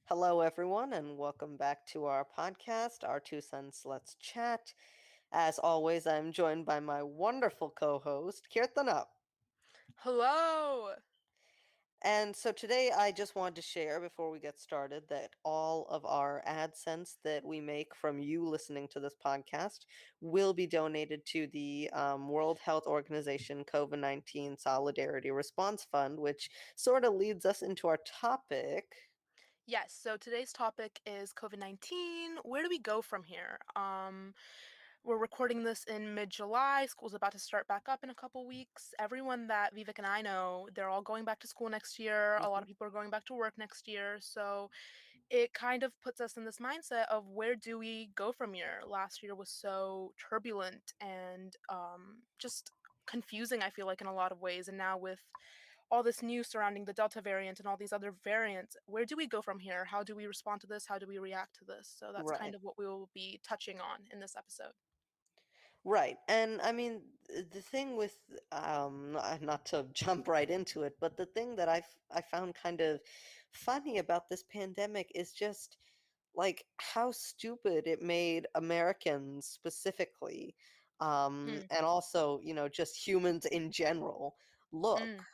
Hello, everyone, and welcome back to our podcast, Our Two Cents Let's Chat. As always, I'm joined by my wonderful co-host, Kirtana. Hello. And so today I just wanted to share before we get started that all of our AdSense that we make from you listening to this podcast will be donated to the World Health Organization COVID-19 Solidarity Response Fund, which sort of leads us into our topic. Yes, so today's topic is COVID-19. Where do we go from here? We're recording this in mid-July. School's about to start back up in a couple weeks. Everyone that Vivek and I know, they're all going back to school next year. A lot Mhm. of people are going back to work next year. So it kind of puts us in this mindset of where do we go from here? Last year was so turbulent and just confusing, I feel like, in a lot of ways. And now with all this news surrounding the Delta variant and all these other variants, where do we go from here? How do we respond to this? How do we react to this? So that's kind Right. of what we will be touching on in this episode. Right. And I mean, the thing with not to jump right into it, but the thing that I found kind of funny about this pandemic is just like how stupid it made Americans specifically, Mm, and also, just humans in general look. mm.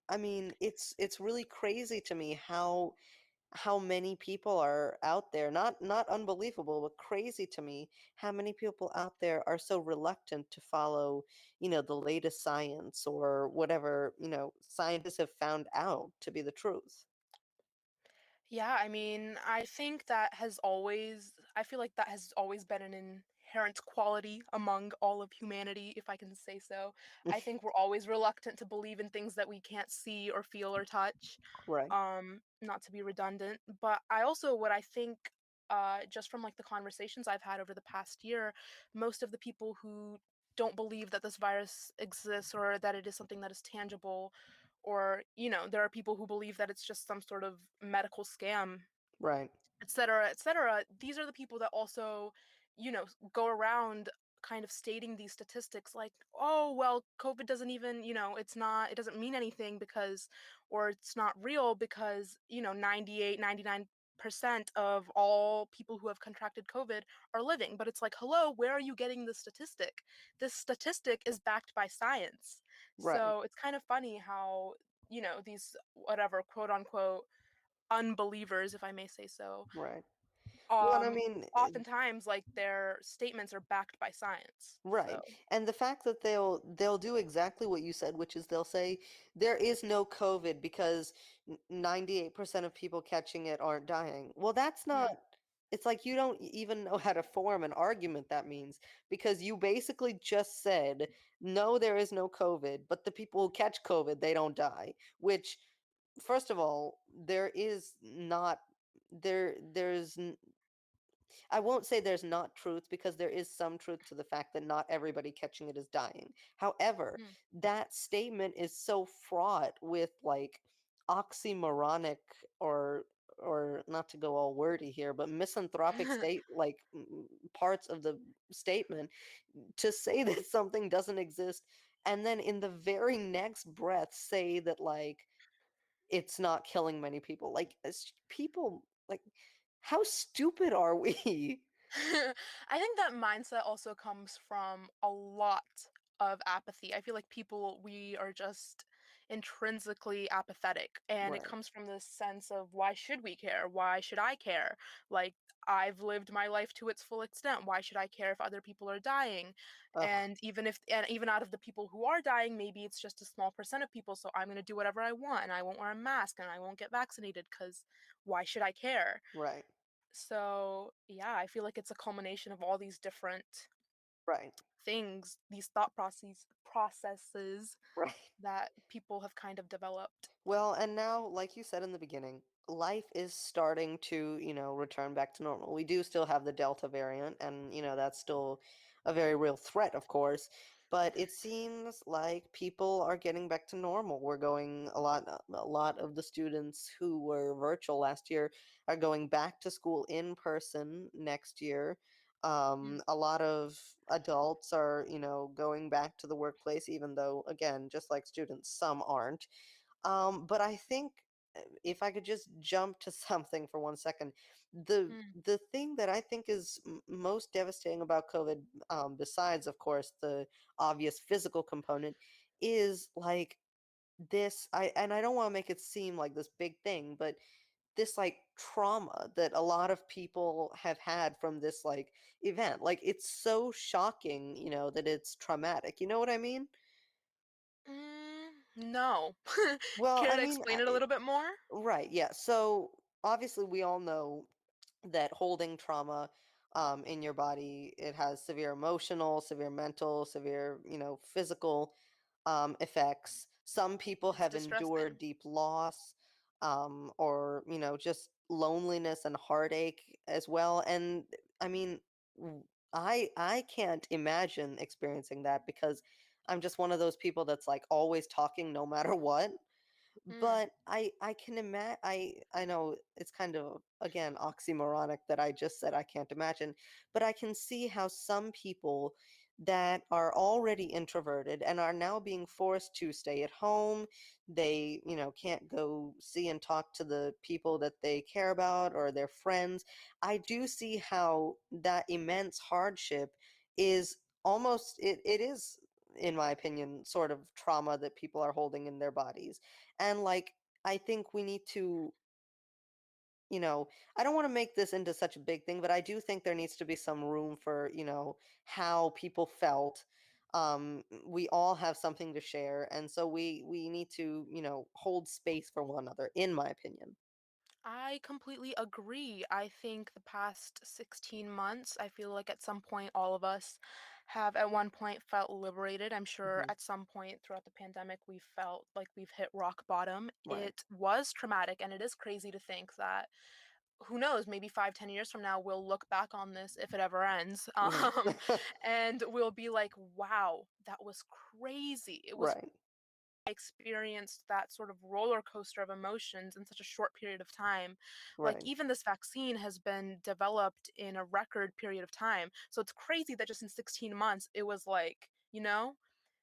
I mean, it's really crazy to me how many people are out there, not unbelievable, but crazy to me how many people out there are so reluctant to follow, the latest science or whatever, scientists have found out to be the truth. Yeah, I mean, I feel like that has always been an inherent quality among all of humanity, if I can say so. I think we're always reluctant to believe in things that we can't see or feel or touch, Right. not to be redundant. But I also, what I think, just from like the conversations I've had over the past year, most of the people who don't believe that this virus exists or that it is something that is tangible or there are people who believe that it's just some sort of medical scam, Right. etc., etc. These are the people that also go around kind of stating these statistics like, oh well, COVID doesn't even, it doesn't mean anything because, or it's not real because 98, 99% of all people who have contracted COVID are living. But it's like, hello, where are you getting this statistic? This statistic is backed by science. Right. So it's kind of funny how these whatever quote unquote unbelievers, if I may say so, Right. Well, and I um, mean, oftentimes like their statements are backed by science. right. So, And the fact that they'll do exactly what you said, which is they'll say there is no COVID because 98% of people catching it aren't dying. Well, that's not, mm, it's like you don't even know how to form an argument that means, because you basically just said no, there is no COVID, but the people who catch COVID, they don't die, which first of all, there is not there's I won't say there's not truth, because there is some truth to the fact that not everybody catching it is dying. However, mm. that statement is so fraught with like oxymoronic, or not to go all wordy here, but misanthropic state like parts of the statement, to say that something doesn't exist and then in the very next breath say that like it's not killing many people. Like people like, how stupid are we? I think that mindset also comes from a lot of apathy. I feel like we are just intrinsically apathetic. And it Right. comes from this sense of why should we care? Why should I care? Like, I've lived my life to its full extent. Why should I care if other people are dying? Ugh. And even out of the people who are dying, maybe it's just a small percent of people. So I'm going to do whatever I want and I won't wear a mask and I won't get vaccinated because why should I care? Right. So, yeah, I feel like it's a culmination of all these different Right. things, these thought processes Right. that people have kind of developed. Well, and now, like you said in the beginning, life is starting to, return back to normal. We do still have the Delta variant, and, that's still a very real threat, of course. But it seems like people are getting back to normal. We're going a lot of the students who were virtual last year are going back to school in person next year. Mm, A lot of adults are, going back to the workplace, even though, again, just like students, some aren't. But I think if I could just jump to something for 1 second, the Mm, the thing that I think is most devastating about COVID, besides of course the obvious physical component, is like this. I don't want to make it seem like this big thing, but this like trauma that a lot of people have had from this like event. Like it's so shocking, that it's traumatic. You know what I mean? no. Well, Care I to mean, explain it a little bit more? right, yeah. So obviously we all know that holding trauma in your body, it has severe emotional, severe mental, severe, physical effects. Some people It's have endured distressing. deep loss, or, just loneliness and heartache as well. And I mean, I can't imagine experiencing that because I'm just one of those people that's like always talking no matter what. Mm, But I can imagine. I know it's kind of, again, oxymoronic that I just said I can't imagine, but I can see how some people that are already introverted and are now being forced to stay at home, they, can't go see and talk to the people that they care about or their friends. I do see how that immense hardship is almost, it is, in my opinion, sort of trauma that people are holding in their bodies. And like, I think we need to, I don't want to make this into such a big thing, but I do think there needs to be some room for, how people felt. We all have something to share, and so we need to, hold space for one another, in my opinion. I completely agree. I think the past 16 months, I feel like at some point all of us have at one point felt liberated. I'm sure Hmm. at some point throughout the pandemic we felt like we've hit rock bottom. Right. It was traumatic and it is crazy to think that who knows, maybe 5, 10 years from now, we'll look back on this if it ever ends. Hmm. And we'll be like, wow, that was crazy. It was Right. experienced that sort of roller coaster of emotions in such a short period of time. Like, Right. even this vaccine has been developed in a record period of time. So it's crazy that just in 16 months, it was like,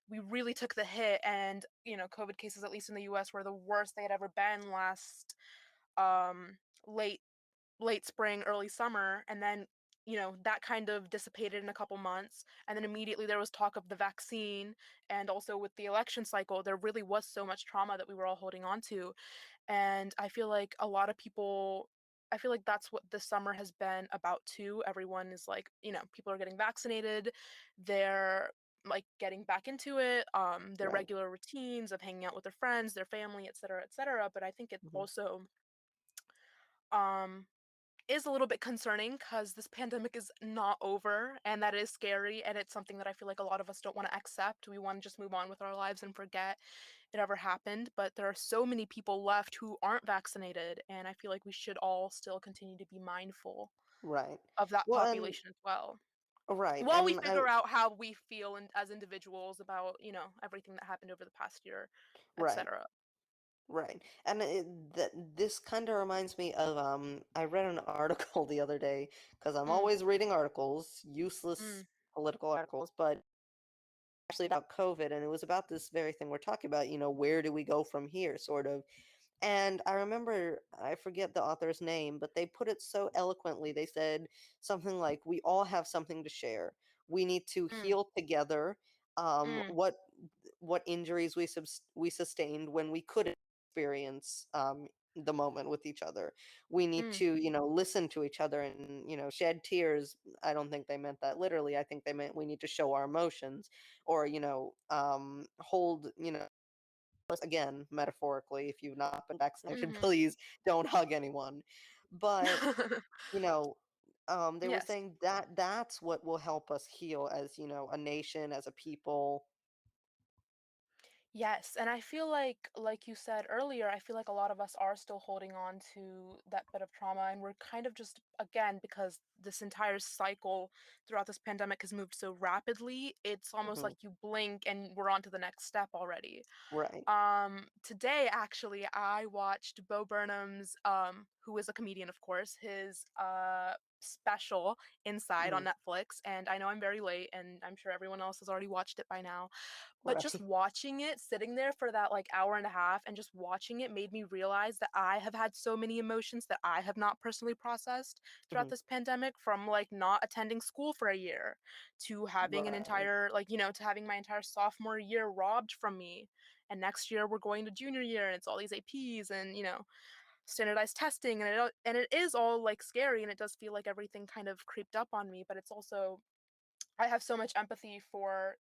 we really took the hit. And, COVID cases, at least in the US, were the worst they had ever been last um, late late spring, early summer, and then, that kind of dissipated in a couple months, and then immediately there was talk of the vaccine, and also with the election cycle, there really was so much trauma that we were all holding on to, and I feel like a lot of people I feel like that's what this summer has been about too. Everyone is like, people are getting vaccinated, they're like getting back into it, their Right. regular routines of hanging out with their friends, their family, et cetera. But I think it Hmm. also um is a little bit concerning because this pandemic is not over, and that is scary, and it's something that I feel like a lot of us don't wanna accept. We wanna just move on with our lives and forget it ever happened, but there are so many people left who aren't vaccinated, and I feel like we should all still continue to be mindful Right. of that Well, and population as well, right. while we And I figure out how we feel and as individuals about, everything that happened over the past year, right. etc. Right. And this kind of reminds me of, I read an article the other day because I'm Mm, always reading articles, useless mm, political articles, but actually about COVID, and it was about this very thing we're talking about, where do we go from here, sort of. And I remember, I forget the author's name, but they put it so eloquently. They said something like, "We all have something to share. We need to mm, heal together. Um, mm, what what injuries we sustained when we couldn't experience the moment with each other. We need mm, to, listen to each other and, shed tears." I don't think they meant that literally. I think they meant we need to show our emotions, or, hold, again, metaphorically, if you've not been vaccinated, mhm. please don't hug anyone. But, you know, they were Yes. saying that that's what will help us heal as, a nation, as a people. Yes, and I feel like you said earlier, I feel like a lot of us are still holding on to that bit of trauma, and we're kind of just, again, because this entire cycle throughout this pandemic has moved so rapidly, it's almost Hmm. like you blink and we're on to the next step already. Right. Today actually I watched Bo Burnham's who is a comedian, of course, his special Inside on Mhm. Netflix. And I know I'm very late, and I'm sure everyone else has already watched it by now. But just Right. watching it, sitting there for that like hour and a half and just watching it made me realize that I have had so many emotions that I have not personally processed throughout Mhm. this pandemic, from like not attending school for a year to having an Right. entire like, to having my entire sophomore year robbed from me. And next year we're going to junior year and it's all these APs and, standardized testing, and it is all like scary, and it does feel like everything kind of creeped up on me, but it's also I have so much empathy for,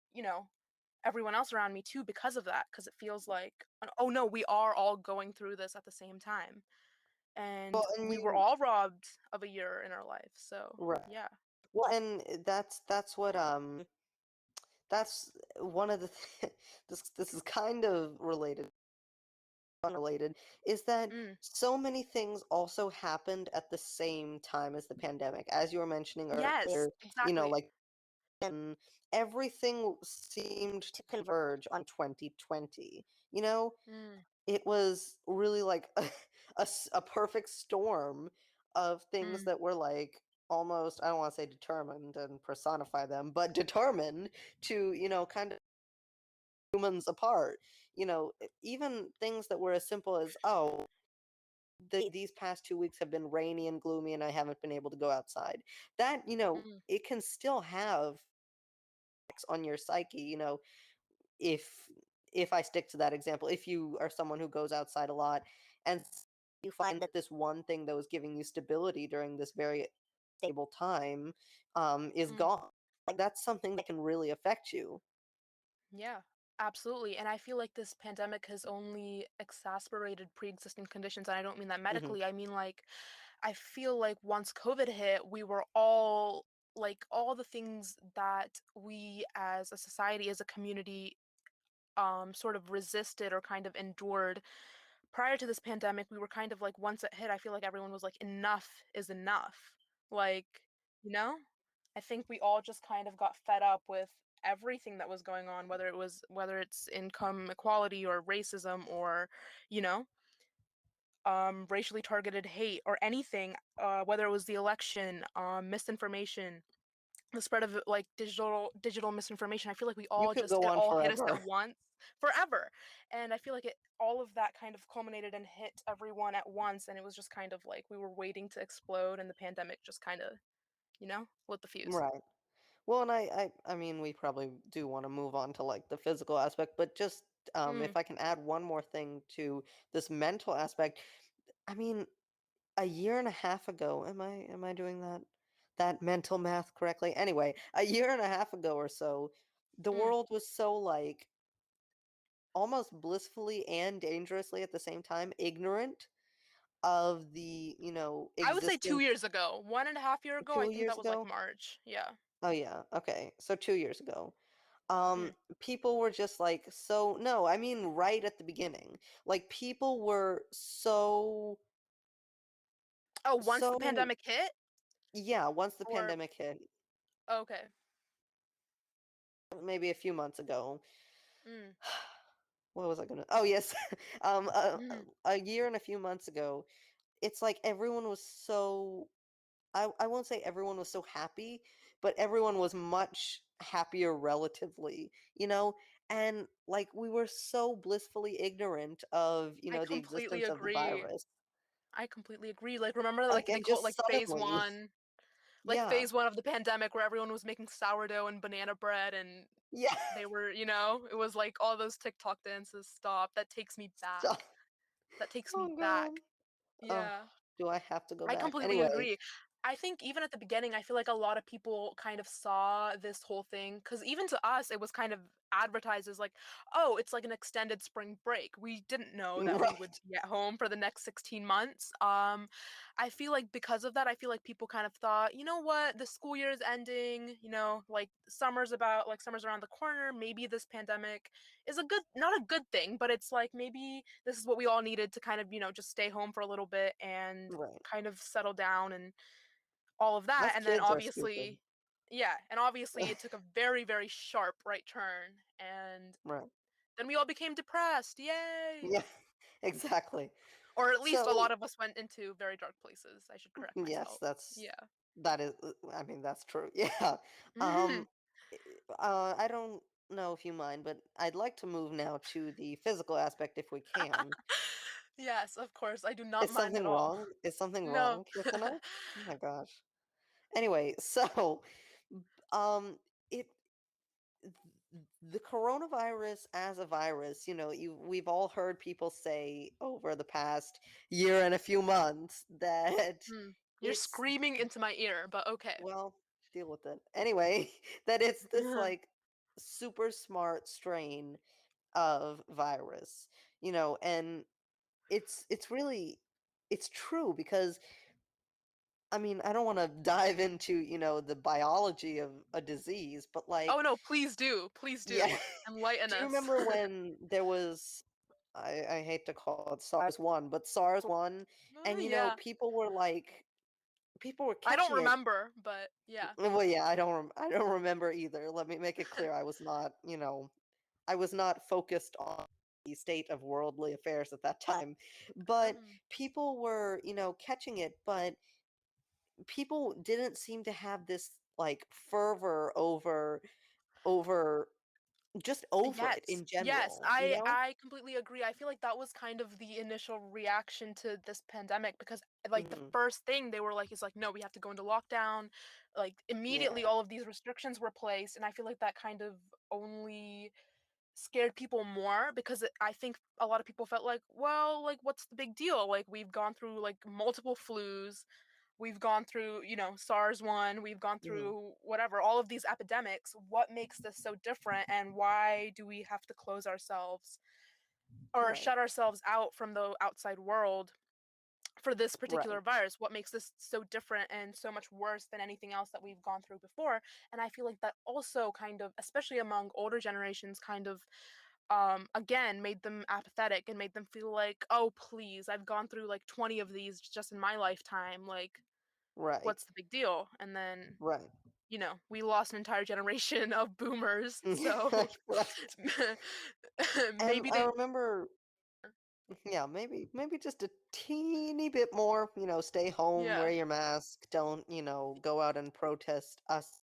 everyone else around me too because of that, because it feels like, oh no, we are all going through this at the same time. Well, And I we were mean, all robbed of a year in our life. So, right. yeah. Well, and that's what that's one of the this is kind of related, unrelated, is that Mm. so many things also happened at the same time as the pandemic. As you were mentioning Yes, earlier, exactly. like and everything seemed to converge on 2020. You know, Mm. it was really like a perfect storm of things Mm. that were like almost, I don't want to say determined and personify them, but determined to, kind of humans apart. Even things that were as simple as, oh, these past 2 weeks have been rainy and gloomy and I haven't been able to go outside. That, Mm. it can still have effects on your psyche, if I stick to that example, if you are someone who goes outside a lot and you find that this one thing that was giving you stability during this very stable time is Mm. gone, like that's something that can really affect you. Yeah, absolutely. And I feel like this pandemic has only exacerbated pre-existing conditions. And I don't mean that Hmm. medically. I mean, like, I feel like once COVID hit, we were all like all the things that we as a society, as a community, sort of resisted or kind of endured prior to this pandemic. We were kind of like, once it hit, I feel like everyone was like, enough is enough. Like, you know? I think we all just kind of got fed up with everything that was going on, whether it's income equality or racism or, you know, racially targeted hate or anything, whether it was the election, misinformation, the spread of like digital misinformation. I feel like we You all could just go it on all hit us at forever. once, forever. And I feel like all of that kind of culminated and hit everyone at once, and it was just kind of like we were waiting to explode, and the pandemic just kind of, lit the fuse. Right. Well, and I mean, we probably do want to move on to like the physical aspect, but just Mm. if I can add one more thing to this mental aspect, I mean, a year and a half ago, am I doing that mental math correctly? Anyway, a year and a half ago or so, the Mm. world was so like almost blissfully and dangerously at the same time ignorant of the, I would say 2 existence years ago. 1.5 year ago, I two think years that was, like, ago. March. Yeah. Oh yeah, okay. So 2 years ago. Mm. People were just like, so no, I mean right at the beginning. Like people were Oh, once the so pandemic hit? yeah, once the Or pandemic hit, okay. maybe a few months ago. Mm. What was I gonna? Oh yes, Mhm. a year and a few months ago. It's like everyone was so. I won't say everyone was so happy, but everyone was much happier relatively, and like we were so blissfully ignorant of, I the completely existence of the agree. virus. I completely agree. Like, remember, Like, like, they and call it, just like, phase suddenly, 1? Like, yeah, phase 1 of the pandemic where everyone was making sourdough and banana bread, and yeah. they were, it was like all those TikTok dances. Stop. That takes me back. Stop. That takes me Oh back. God. Oh, Yeah. do I have to go I back? completely Anyway, agree. I think even at the beginning, I feel like a lot of people kind of saw this whole thing because even to us, it was kind of advertised as like, oh, it's like an extended spring break. We didn't know that we would right, be at home for the next 16 months. I feel like because of that, I feel like people kind of thought, you know what, the school year is ending, like summer's around the corner. Maybe this pandemic is not a good thing, but it's like maybe this is what we all needed to kind of, just stay home for a little bit and right. kind of settle down and all of that. Us And then kids are stupid. obviously, yeah, and obviously it took a very, very sharp right turn. And Right. then we all became depressed. Yay! Yeah, exactly. Or at least a lot So, of us went into very dark places. I should correct yes, myself. Yeah. that is, I mean, that's true. Yeah. Um, i- I don't know if you mind, but I'd like to move now to the physical aspect if we can. Yes, of course. I do not Is mind at something all. wrong? Is something No. wrong here tonight? Oh my gosh. Anyway, so, um, it the coronavirus as a virus, we've all heard people say over the past year and a few months that Hmm. You're it's, screaming into my ear, but okay. well, deal with it. Anyway, that it's this like super smart strain of virus, and it's really it's true because I mean, I don't want to dive into, the biology of a disease, but Oh like, no, please do. Please yeah. do. Enlighten Do you us. remember when there was, I hate to call it SARS-1, but SARS-1, and Yeah. people were I don't catching it. remember, but yeah. Well, yeah, I don't remember either. Let me make it clear. I was not focused on the state of worldly affairs at that time. But Mm. people were, catching it, but people didn't seem to have this like fervor over just over it Yes. in Yes, general, I completely agree. I feel like that was kind of the initial reaction to this pandemic because like the Mhm. first thing they were like is like no, we have to go into lockdown. Like immediately Yeah, all of these restrictions were placed and I feel like that kind of only scared people more because I think a lot of people felt like, well, like what's the big deal? Like we've gone through like multiple flus, we've gone through, SARS one, we've gone mhm, through whatever, all of these epidemics. What makes this so different and why do we have to close ourselves or right, shut ourselves out from the outside world for this particular right, virus? What makes this so different and so much worse than anything else that we've gone through before? And I feel like that also kind of, especially among older generations, kind of again made them apathetic and made them feel like, oh please, I've gone through like 20 of these just in my lifetime, like right, what's the big deal? And then right. we lost an entire generation of boomers, so Right, and maybe I they. remember, yeah, maybe just a teeny bit more, stay home, Yeah. wear your mask, don't, go out and protest us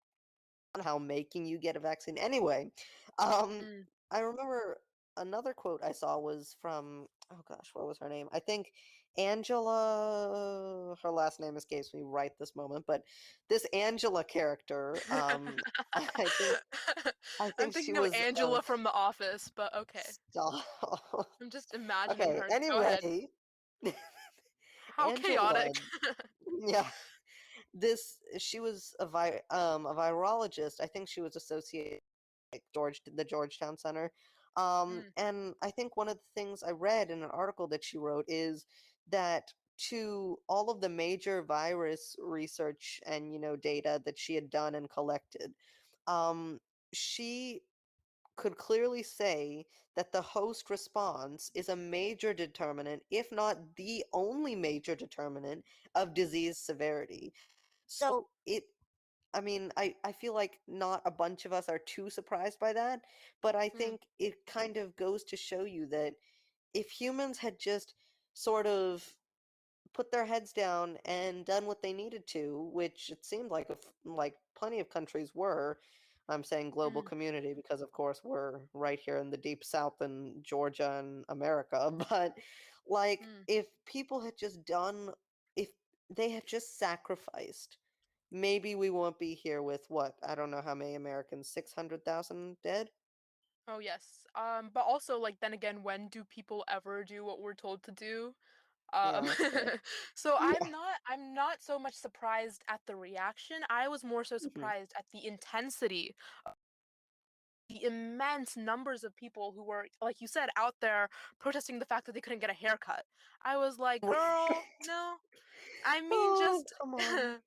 somehow making you get a vaccine. Anyway, um, Mm. I remember another quote I saw was from, oh gosh, what was her name? I think Angela, her last name escapes me right this moment, but this Angela character, I think, I I'm think she thinking of was Angela from The Office, but okay. stop. I'm just imagining Okay, her. Go ahead. anyway, How chaotic. Angela, yeah, she was a virologist. I think she was associated like the Georgetown Center. Mm, And I think one of the things I read in an article that she wrote is that to all of the major virus research and data that she had done and collected, um, she could clearly say that the host response is a major determinant, if not the only major determinant of disease severity. So I mean, I feel like not a bunch of us are too surprised by that, but I mm, think it kind of goes to show you that if humans had just sort of put their heads down and done what they needed to, which it seemed like like plenty of countries were. I'm saying global mm, community because of course we're right here in the deep south in Georgia and America, but like mm. if people had just done if they had just sacrificed, maybe we won't be here with what? I don't know how many Americans, 600,000 dead? Oh yes. But also like then again, when do people ever do what we're told to do? Um, Yeah, that's fair. so Yeah. I'm not so much surprised at the reaction. I was more so Mhm. surprised at the intensity, the immense numbers of people who were, like you said, out there protesting the fact that they couldn't get a haircut. I was like, girl, no. I mean, Oh, just come on.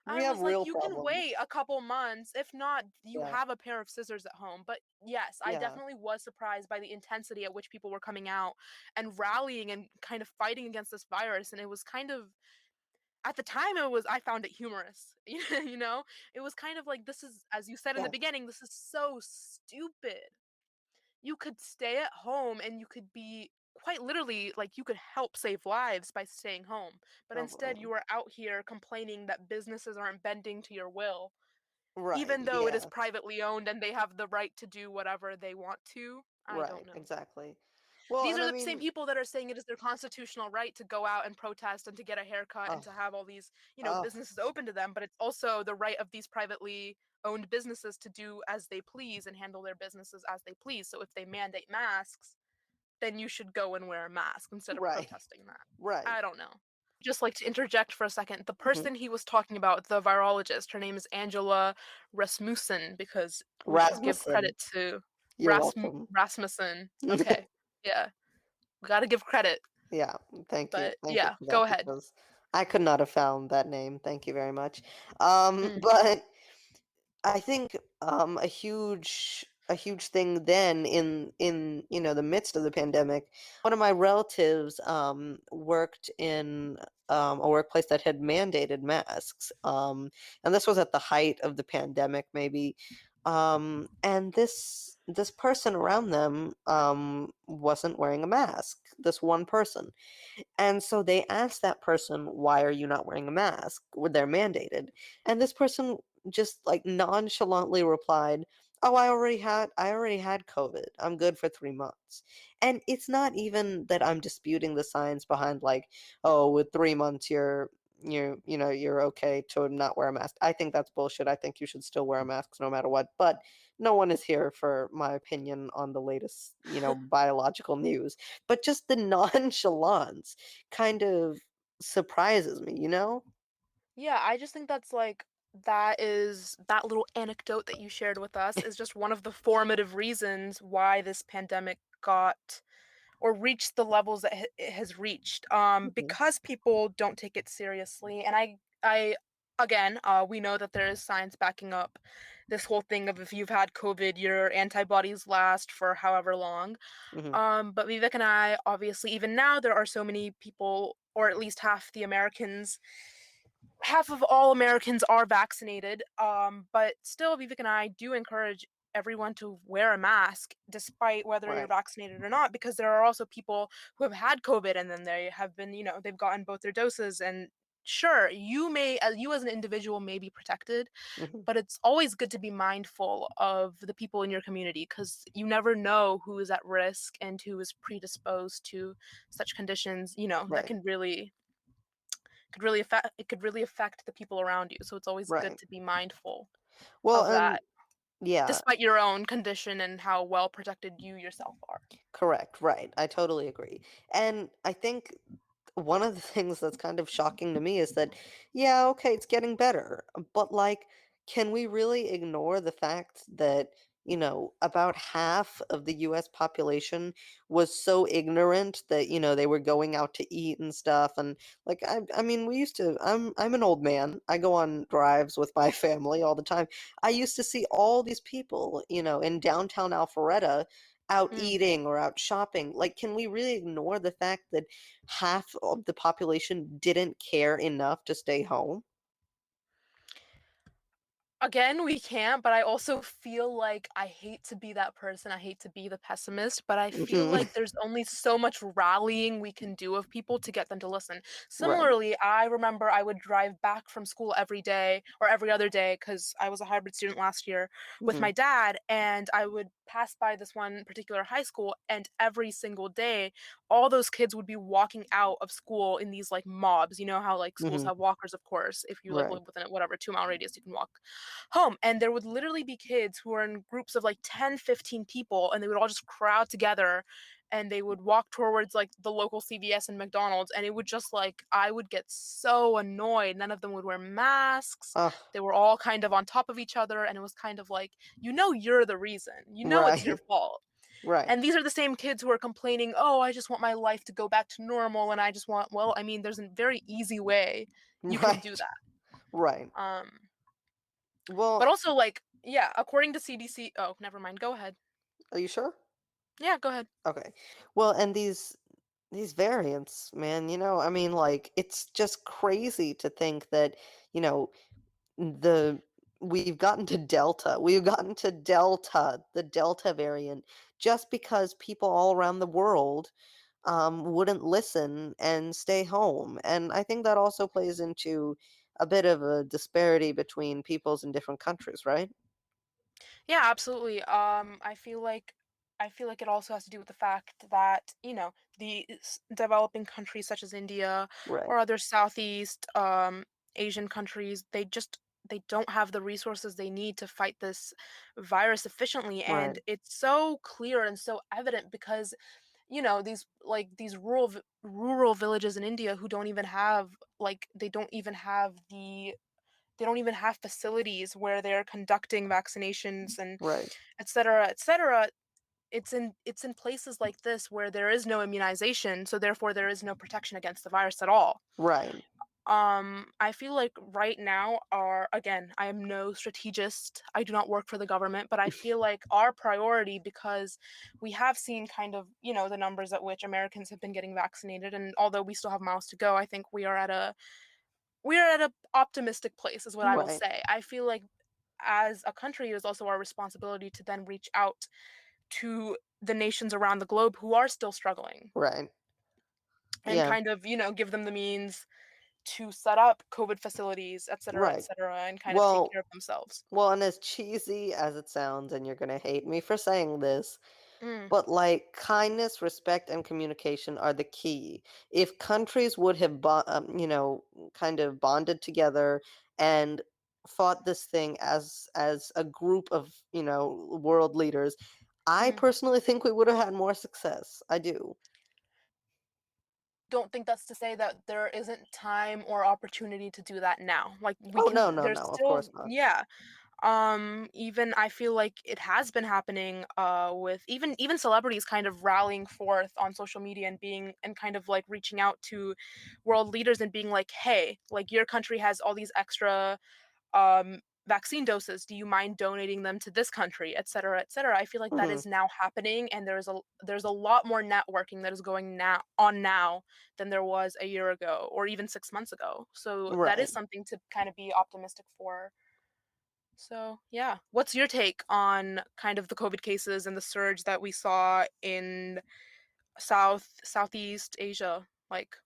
We I have was like, real you can wait problems. a couple months. If not, you Yeah. have a pair of scissors at home. But yes, I Yeah. definitely was surprised by the intensity at which people were coming out and rallying and kind of fighting against this virus. And it was kind of, at the time, I found it humorous. You know, it was kind of like, this is, as you said in the Yeah. beginning, this is so stupid. You could stay at home and you could be quite literally, like, you could help save lives by staying home, but Oh instead boy. you are out here complaining that businesses aren't bending to your will, Right, even though it is yeah. privately owned and they have the right to do whatever they want to. I don't Right, know. exactly. Well, These and are I the same mean, people that are saying it is their constitutional right to go out and protest and to get a haircut and oh, to have all these, oh, businesses open to them, but it's also the right of these privately owned businesses to do as they please and handle their businesses as they please. So if they mandate masks, then you should go and wear a mask instead of right, protesting that. right. I don't know. Just like to interject for a second, the Mhm. person he was talking about, the virologist, her name is Angela Rasmussen because we should give Rasmussen, credit to you're welcome. Rasmussen. Okay. Yeah. We gotta give credit. Yeah, thank you. But Thank you yeah, for go that ahead. because I could not have found that name. Thank you very much. Mm, But I think a huge thing then in the midst of the pandemic, one of my relatives worked in a workplace that had mandated masks. And this was at the height of the pandemic maybe. And this person around them wasn't wearing a mask. This one person. And so they asked that person, "Why are you not wearing a mask?" When they're mandated. And this person just like nonchalantly replied, "Oh, I already had COVID. I'm good for 3 months." And it's not even that I'm disputing the science behind like, "Oh, with 3 months you're okay to not wear a mask." I think that's bullshit. I think you should still wear a mask no matter what. But no one is here for my opinion on the latest, biological news. But just the nonchalance kind of surprises me, you know? yeah, I just think that's like that little anecdote that you shared with us is just one of the formative reasons why this pandemic got or reached the levels that it has reached, Mhm, because people don't take it seriously. And I again, we know that there is science backing up this whole thing of if you've had COVID, your antibodies last for however long. mhm, But Vivek and I, obviously, even now, there are so many people, or at least half of all Americans are vaccinated. But still, Vivek and I do encourage everyone to wear a mask despite whether you're right, vaccinated or not, because there are also people who have had COVID and then they have been, they've gotten both their doses. And sure, you as an individual may be protected, mhm, but it's always good to be mindful of the people in your community because you never know who is at risk and who is predisposed to such conditions, that right, could really affect the people around you. So it's always good right. to be mindful Well, of and that, yeah, despite your own condition and how well protected you yourself are. correct, right. I totally agree. And I think one of the things that's kind of shocking to me is that, yeah, okay, it's getting better, but like, can we really ignore the fact that, about half of the US population was so ignorant that, they were going out to eat and stuff. And like, I mean, I'm an old man. I go on drives with my family all the time. I used to see all these people, in downtown Alpharetta out Mm. eating or out shopping. Like, can we really ignore the fact that half of the population didn't care enough to stay home? Again, we can't, but I also feel like I hate to be that person. I hate to be the pessimist, but I feel Mhm. like there's only so much rallying we can do of people to get them to listen. Right. Similarly, I remember I would drive back from school every day or every other day because I was a hybrid student last year with Mhm. my dad, and I would pass by this one particular high school, and every single day, all those kids would be walking out of school in these like mobs. You know how like schools Mhm. have walkers, of course. If you like Right. live within a whatever 2 mile radius, you can walk home, and there would literally be kids who were in groups of like 10, 15 people, and they would all just crowd together and they would walk towards like the local CVS and McDonald's, and it would just like I would get so annoyed. None of them would wear masks. Oh, They were all kind of on top of each other, and it was kind of like, you're the reason. It's your right. fault. Right. And these are the same kids who are complaining, "Oh, I just want my life to go back to normal and I just want," well, I mean, there's a very easy way you can do Right. that. Right. Um but Well, also, like, yeah, according to CDC, oh, never mind, go ahead. are you sure? Yeah, go ahead. Okay. Well, and these variants, man, I mean, like, it's just crazy to think that, you know, the we've gotten to Delta. We've gotten to Delta, the Delta variant, just because people all around the world wouldn't listen and stay home. And I think that also plays into a bit of a disparity between peoples in different countries, right? Yeah, absolutely. I feel like it also has to do with the fact that, the developing countries such as India Right, or other Southeast Asian countries, they don't have the resources they need to fight this virus efficiently. right, And it's so clear and so evident because, these rural villages in India who don't even have like they don't even have facilities where they're conducting vaccinations and right, et cetera, et cetera. It's in places like this where there is no immunization, so therefore there is no protection against the virus at all. right, I feel like right now again, I am no strategist. I do not work for the government, but I feel like our priority, because we have seen kind of, the numbers at which Americans have been getting vaccinated, and although we still have miles to go, I think we are at a optimistic place is what I will right, say. I feel like as a country, it is also our responsibility to then reach out to the nations around the globe who are still struggling right. and Yeah, kind of, give them the means to set up COVID facilities, et right. cetera, and kind of take Well, care of themselves. well, and as cheesy as it sounds, and you're gonna hate me for saying this, Mm, but like kindness, respect, and communication are the key. If countries would have, kind of bonded together and fought this thing as a group of, world leaders, I mm. personally think we would have had more success. I do. Don't think that's to say that there isn't time or opportunity to do that now. Like we Oh no, can no, there's no. Of still course not. yeah. Even I feel like it has been happening with even celebrities kind of rallying forth on social media and being and kind of like reaching out to world leaders and being like, "Hey, like your country has all these extra vaccine doses. Do you mind donating them to this country, et cetera, et cetera?" I feel like that Hmm. is now happening, and there's a lot more networking that is going now than there was a year ago or even 6 months ago. So that is Right. something to kind of be optimistic for. So yeah, what's your take on kind of the COVID cases and the surge that we saw in Southeast Asia, like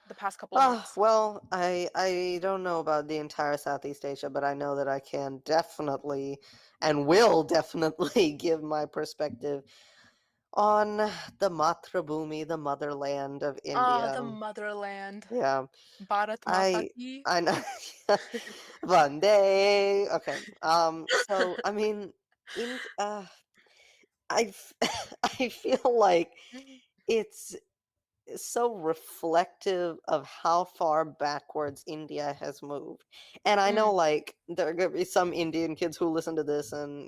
the past couple of Ah, months? well, I don't know about the entire Southeast Asia, but I know that I can definitely and will definitely give my perspective on the Matrabhumi, the motherland of Ah, India. the motherland. Yeah, Bharat Mata I ki. I know. One day. Okay. So I mean, in I I feel like it's so reflective of how far backwards India has moved. And I know, Mm, like, there are gonna be some Indian kids who listen to this and,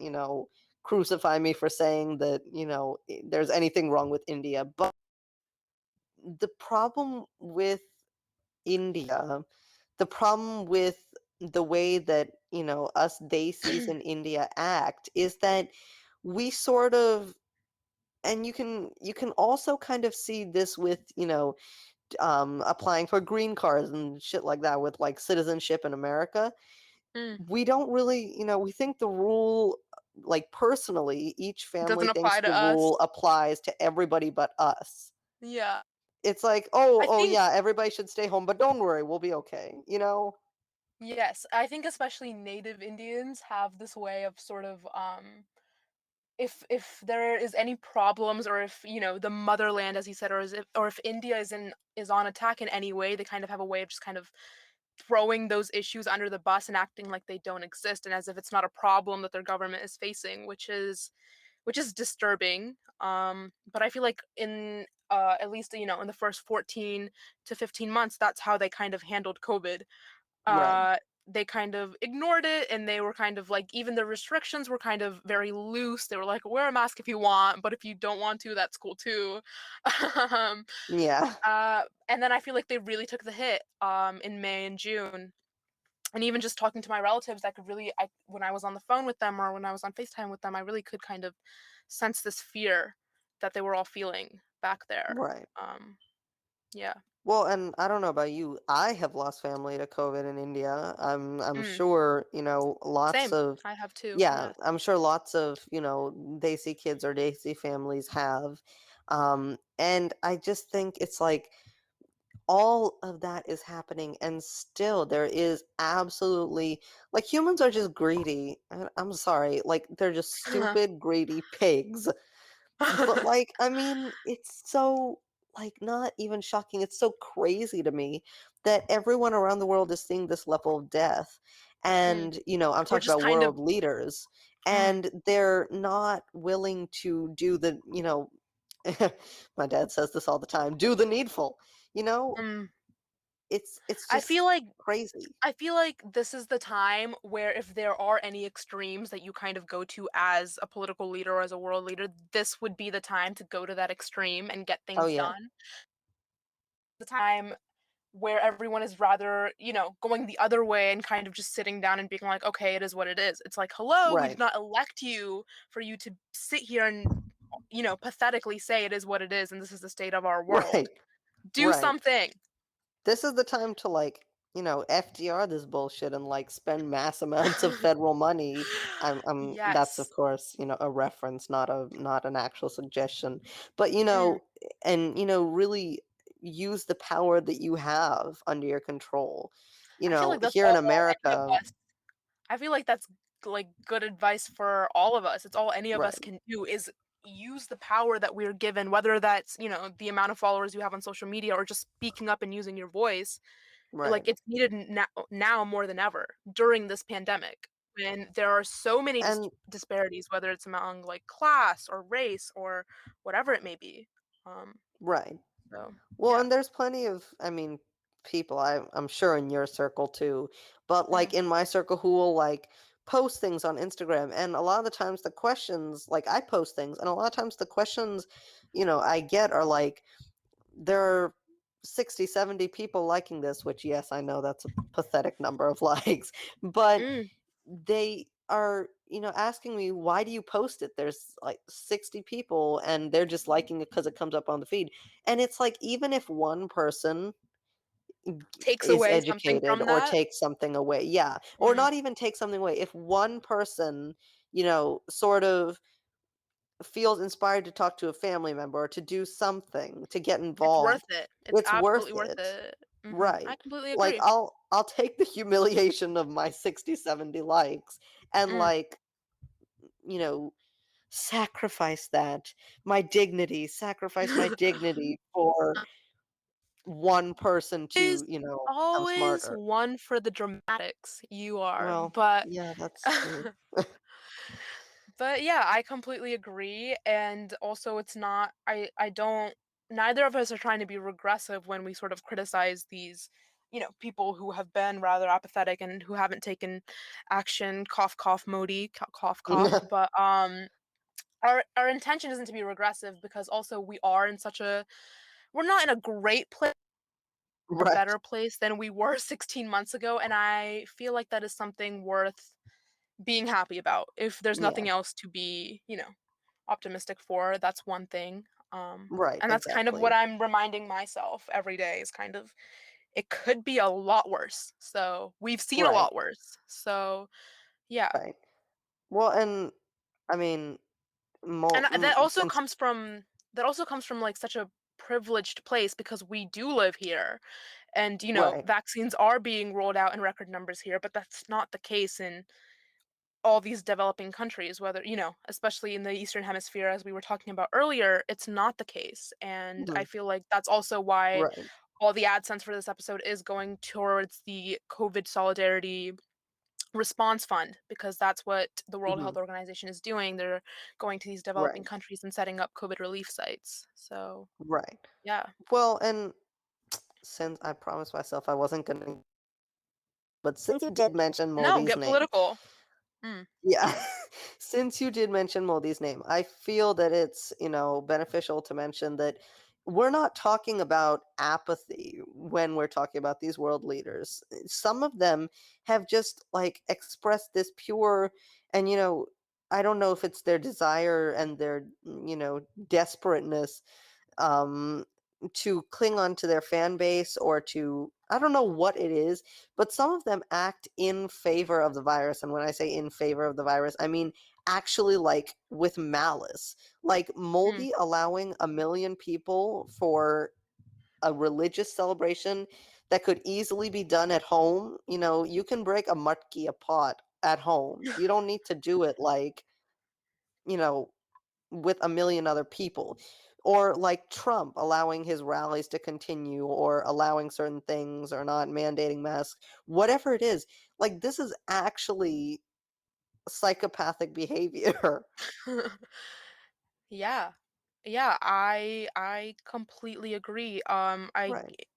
crucify me for saying that, there's anything wrong with India. But the problem with India, the problem with the way that, us Desis mm. in India act is that we sort of, and you can also kind of see this with, applying for green cards and shit like that with like citizenship in America. We don't really, we think the rule, like personally, each family Doesn't thinks apply the to us. rule applies to everybody but us. Yeah. It's like, oh, I oh think yeah, everybody should stay home, but don't worry, we'll be okay, you know? yes, I think especially native Indians have this way of sort of if there is any problems or if, the motherland as you said or if India is on attack in any way, they kind of have a way of just kind of throwing those issues under the bus and acting like they don't exist and as if it's not a problem that their government is facing, which is disturbing. But I feel like in at least in the first 14 to 15 months, that's how they kind of handled COVID. Right. uh they kind of ignored it and they were kind of like even the restrictions were kind of very loose. They were like, wear a mask if you want, but if you don't want to, that's cool too. um Yeah. and then I feel like they really took the hit in May and June. And even just talking to my relatives, I could really when I was on the phone with them or when I was on FaceTime with them, I really could kind of sense this fear that they were all feeling back there. Right. Yeah. Well, and I don't know about you, I have lost family to COVID in India. I'm Mm. sure, lots Same. of I have too. yeah, Yes. I'm sure lots of, Desi kids or Desi families have. And I just think it's like all of that is happening, and still there is absolutely like humans are just greedy. I'm sorry, like they're just stupid, greedy pigs. But, like, I mean, it's so, like, not even shocking, it's so crazy to me that everyone around the world is seeing this level of death, Mm. and, I'm We're talking just about kind of world leaders, mm, and they're not willing to do my dad says this all the time, "Do the needful," you know? mm. It's I just feel like crazy. I feel like this is the time where if there are any extremes that you kind of go to as a political leader or as a world leader, this would be the time to go to that extreme and get Oh, things yeah. done. The time where everyone is rather, going the other way and kind of just sitting down and being like, okay, it is what it is. It's like, hello, we did Right. not elect you for you to sit here and, pathetically say it is what it is and this is the state of our world. Right. Do Right. something. This is the time to, like, FDR this bullshit and, like, spend mass amounts of federal money. That's, of Yes. course, a reference, not an actual suggestion. But, Mm. and, really use the power that you have under your control. I feel like that's Here in all any of America. us I feel like that's like good advice for all of us. It's all any of us Right, can do is use the power that we're given, whether that's, the amount of followers you have on social media or just speaking up and using your voice. Like right. it's needed now more than ever during this pandemic when there are so many And disparities, whether it's among like class or race or whatever it may be. Um, right. so Well, yeah. and there's plenty of, I mean, people I'm sure in your circle too, but like Mm. in my circle who will like post things on Instagram, and a lot of the times the questions, like I post things, and a lot of times the questions, I get are like there are 60, 70 people liking this, which yes, I know that's a pathetic number of likes, but Mm. they are, asking me, "Why do you post it?" There's, like, 60 people, and they're just liking it because it comes up on the feed, and it's like, even if one person Takes is away something educated from or that. takes something away, yeah, or Mm. not even take something away, if one person, sort of feels inspired to talk to a family member or to do something, to get It's worth involved, it. It's it's worth absolutely worth it. it. I Right. completely Like, agree. I'll take the humiliation of my 60, 70 likes and, Mm. like, you know, sacrifice that, sacrifice my dignity for one person Is to, become always smarter. one for the dramatics, you are, Well, but yeah, that's true. but yeah, I completely agree, and also it's not I don't neither of us are trying to be regressive when we sort of criticize these, people who have been rather apathetic and who haven't taken action, cough cough Modi, cough cough, but our intention isn't to be regressive because also we're not in a great place, a Right. better place than we were 16 months ago, and I feel like that is something worth being happy about. If there's Yeah. nothing else to be, optimistic for, that's one thing. Right, And that's kind of what exactly. I'm reminding myself every day is kind of it could be a lot worse. So we've seen a Right, lot worse. So yeah. right. Well, and I mean, And since that also comes from like such a privileged place because we do live here and right. vaccines are being rolled out in record numbers here, but that's not the case in all these developing countries, whether, especially in the Eastern Hemisphere, as we were talking about earlier, it's not the case. And I Mhm. feel like that's also why Right. all the AdSense for this episode is going towards the COVID Solidarity Response Fund, because that's what the World Mhm. Health Organization is doing. They're going to these developing Right. countries and setting up COVID relief sites. So, Right. yeah. Well, and since I promised myself I wasn't gonna, but since you did mention No, Modi's get name, political. Mm. yeah, since you did mention Modi's name, I feel that it's, beneficial to mention that we're not talking about apathy when we're talking about these world leaders. Some of them have just like expressed this pure and, I don't know if it's their desire and their, desperateness um, to cling on to their fan base or to I don't know what it is, but some of them act in favor of the virus. And when I say in favor of the virus, I mean actually like with malice. Like Mm. Moldy allowing a million people for a religious celebration that could easily be done at home. You know, you can break a matki, a pot, at home. You don't need to do it like, you know, with a million other people. Or like Trump allowing his rallies to continue or allowing certain things or not mandating masks, whatever it is. Like, this is actually psychopathic behavior. Yeah. Yeah, I completely agree. I Right.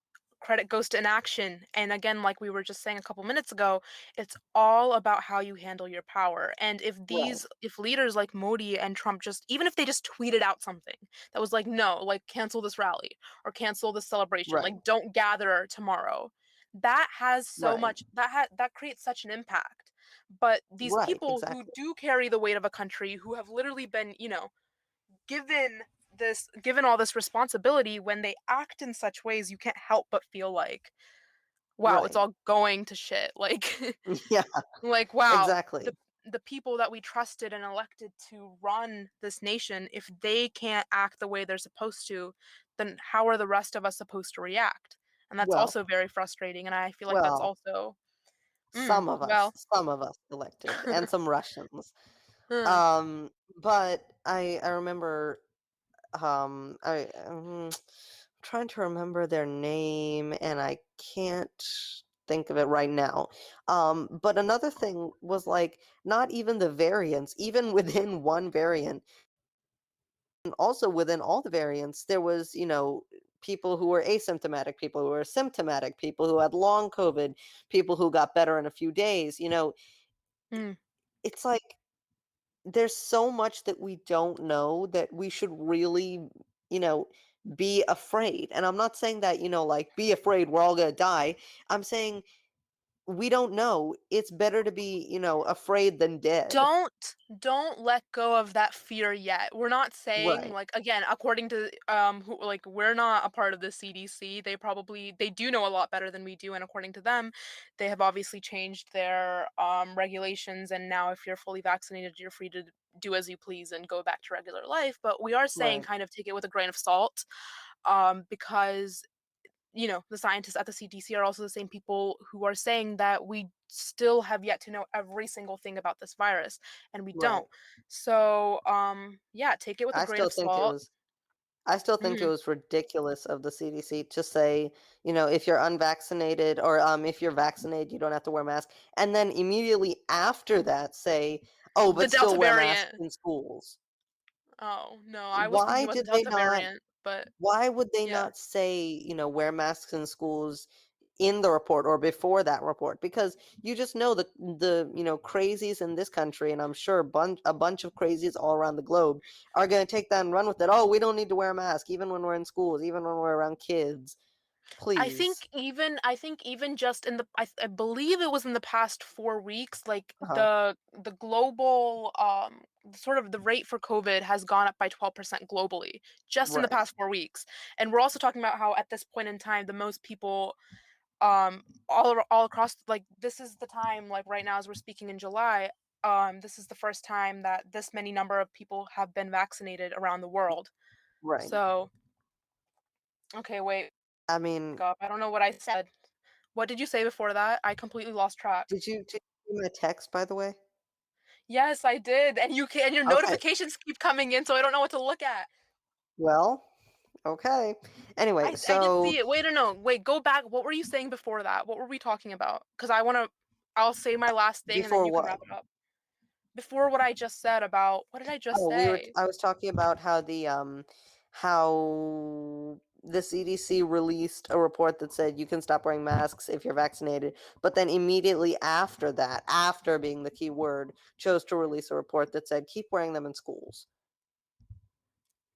credit goes to inaction. And again, like we were just saying a couple minutes ago, it's all about how you handle your power. And Right. if leaders like Modi and Trump just, even if they just tweeted out something that was like, no, like cancel this rally or cancel this celebration, Right. like don't gather tomorrow, that has so Right. much, that creates such an impact. But these Right. people who Exactly. do carry the weight of a country, who have literally been, given given all this responsibility, when they act in such ways, you can't help but feel like, wow, it's Right. all going to shit. Like Yeah, like wow, exactly. the people that we trusted and elected to run this nation, if they can't act the way they're supposed to, then how are the rest of us supposed to react? And that's Well, also very frustrating, and I feel like that's well, also some of us, well. some of us elected, and some Russians. uh, Um, but I remember, trying to remember their name, and I can't think of it right now. But another thing was like not even the variants, even within one variant, and also within all the variants, there was, people who were asymptomatic, people who were symptomatic, people who had long COVID, people who got better in a few days. mm, It's like there's so much that we don't know that we should really, you know, be afraid. And I'm not saying that, like, be afraid, we're all gonna die. I'm saying we don't know. It's better to be, afraid than dead. don't let go of that fear yet. We're not saying, Right, like, again, according to who, like, we're not a part of the CDC. They do know a lot better than we do, and according to them, they have obviously changed their regulations, and now if you're fully vaccinated, you're free to do as you please and go back to regular life. But we are saying, right, kind of take it with a grain of salt, because the scientists at the CDC are also the same people who are saying that we still have yet to know every single thing about this virus, and we right. don't. So, yeah, take it with a I grain still of think it salt. was I still think it Mhm. was ridiculous of the CDC to say, if you're unvaccinated or if you're vaccinated, you don't have to wear a mask. And then immediately after that say, oh, The but still Delta wear masks variant. in schools. Oh, no, I was thinking Why about the did they Delta not variant, but why would they yeah. not say, wear masks in schools in the report or before that report? Because you just know the crazies in this country, and I'm sure a bunch of crazies all around the globe are going to take that and run with it. Oh, we don't need to wear a mask even when we're in schools, even when we're around kids. Please. I think even just in I believe it was in the past 4 weeks, like Uh-huh. the global sort of the rate for COVID has gone up by 12% globally just in the Right. past 4 weeks. And we're also talking about how at this point in time the most people all across, like, this is the time, like right now as we're speaking in July, this is the first time that this many number of people have been vaccinated around the world. Right. So, okay, wait, I mean, up. I don't know what I said. What did you say before that? I completely lost track. did you see my text, by the way? Yes, I did. And your Okay. notifications keep coming in, so I don't know what to look at. Well, okay. Anyway, I did so see it. Wait, no. Wait, go back. What were you saying before that? What were we talking about? Because I'll say my last thing and then before you can what? wrap it up. Before what I just said about, what did I just Oh, say? I was talking about how the CDC released a report that said you can stop wearing masks if you're vaccinated, but then immediately after that, after being the key word, chose to release a report that said keep wearing them in schools.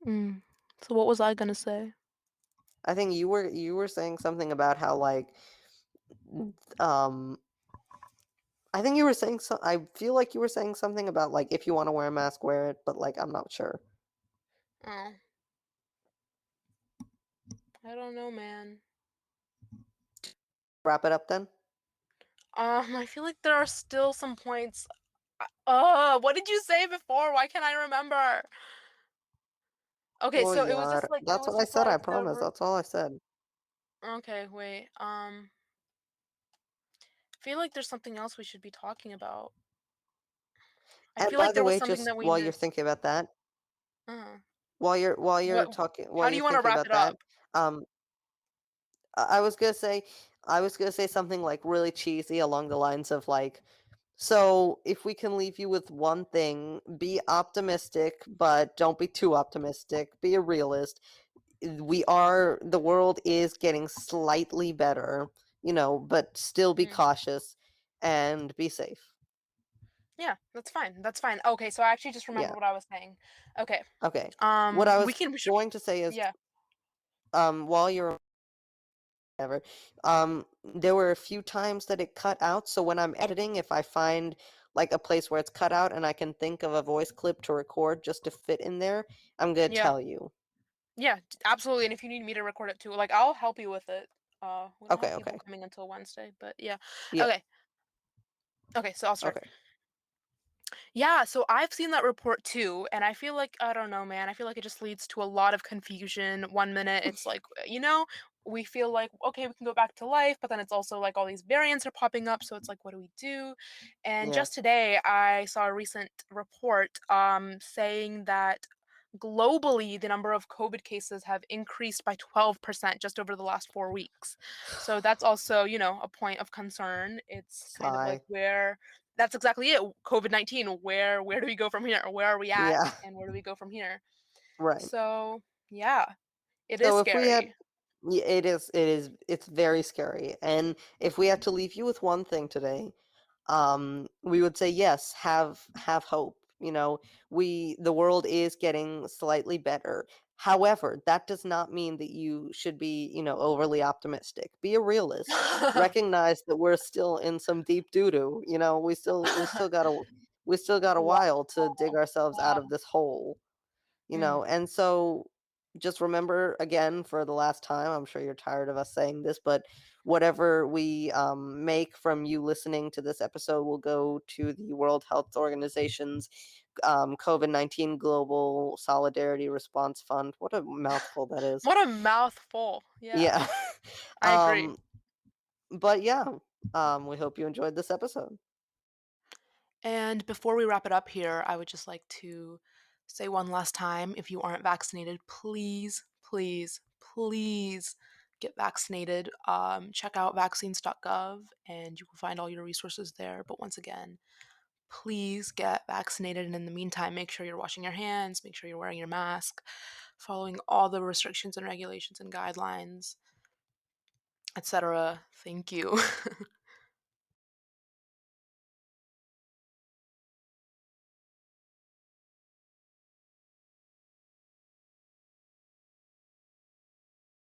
Mm. So what was I gonna say? I think you were saying something about how like um I think you were saying I feel like you were saying something about like if you want to wear a mask, wear it, but like I'm not sure. Oh, I don't know, man. Wrap it up then. I feel like there are still some points What did you say before? Why can't I remember? Okay, Oh, so it was yaar. just like it That's was what I just said, I like the promise. That's all I said. okay, wait. I feel like there's something else we should be talking about. I And feel by like the there was way, something just that we while you're missed. thinking about that, Uh, while you're what talking while how do you're you wanna thinking wrap about it that, up? um, I was gonna say something, like, really cheesy along the lines of, like, "So, if we can leave you with one thing, be optimistic, but don't be too optimistic. Be a realist. The world is getting slightly better, but still be Mhm. cautious and be safe." Yeah, that's fine, that's fine. Okay, so I actually just Yeah, remembered what I was saying. Okay, okay. What I was we should going to say is, yeah, while you're ever. There were a few times that it cut out, so when I'm editing, if I find like a place where it's cut out and I can think of a voice clip to record just to fit in there, I'm gonna yeah, tell you. yeah, absolutely, and if you need me to record it too, like, I'll help you with it. We don't have Okay, people okay. coming until Wednesday, but yeah. Yeah, Okay, okay, so I'll start. okay. Yeah, so I've seen that report too, and I feel like I don't know, man. I feel like it just leads to a lot of confusion. One minute it's like, we feel like okay, we can go back to life, but then it's also like all these variants are popping up, so it's like what do we do? And Yeah. just today I saw a recent report saying that globally the number of COVID cases have increased by 12% just over the last 4 weeks. So that's also, a point of concern. It's kind of like Sigh. where that's exactly it. COVID-19, where do we go from here? Where are we at Yeah, and where do we go from here? right. So, yeah, it is So if we had scary. Yeah, it's very scary. And if we had to leave you with one thing today, we would say yes, have hope. The world is getting slightly better. However, that does not mean that you should be, overly optimistic. Be a realist. Recognize that we're still in some deep doo-doo. We still got a Wow. while to dig ourselves out Wow. of this hole. Mm. And so just remember again for the last time, I'm sure you're tired of us saying this, but whatever we make from you listening to this episode will go to the World Health Organization's COVID-19 Global Solidarity Response Fund. What a mouthful that is. What a mouthful. Yeah, Yeah. I agree. um, but yeah, we hope you enjoyed this episode. And before we wrap it up here, I would just like to say one last time if you aren't vaccinated, please, please, please get vaccinated. Check out vaccines.gov and you will find all your resources there. But once again, please get vaccinated. And in the meantime, make sure you're washing your hands, make sure you're wearing your mask, following all the restrictions and regulations and guidelines, etc. Thank you.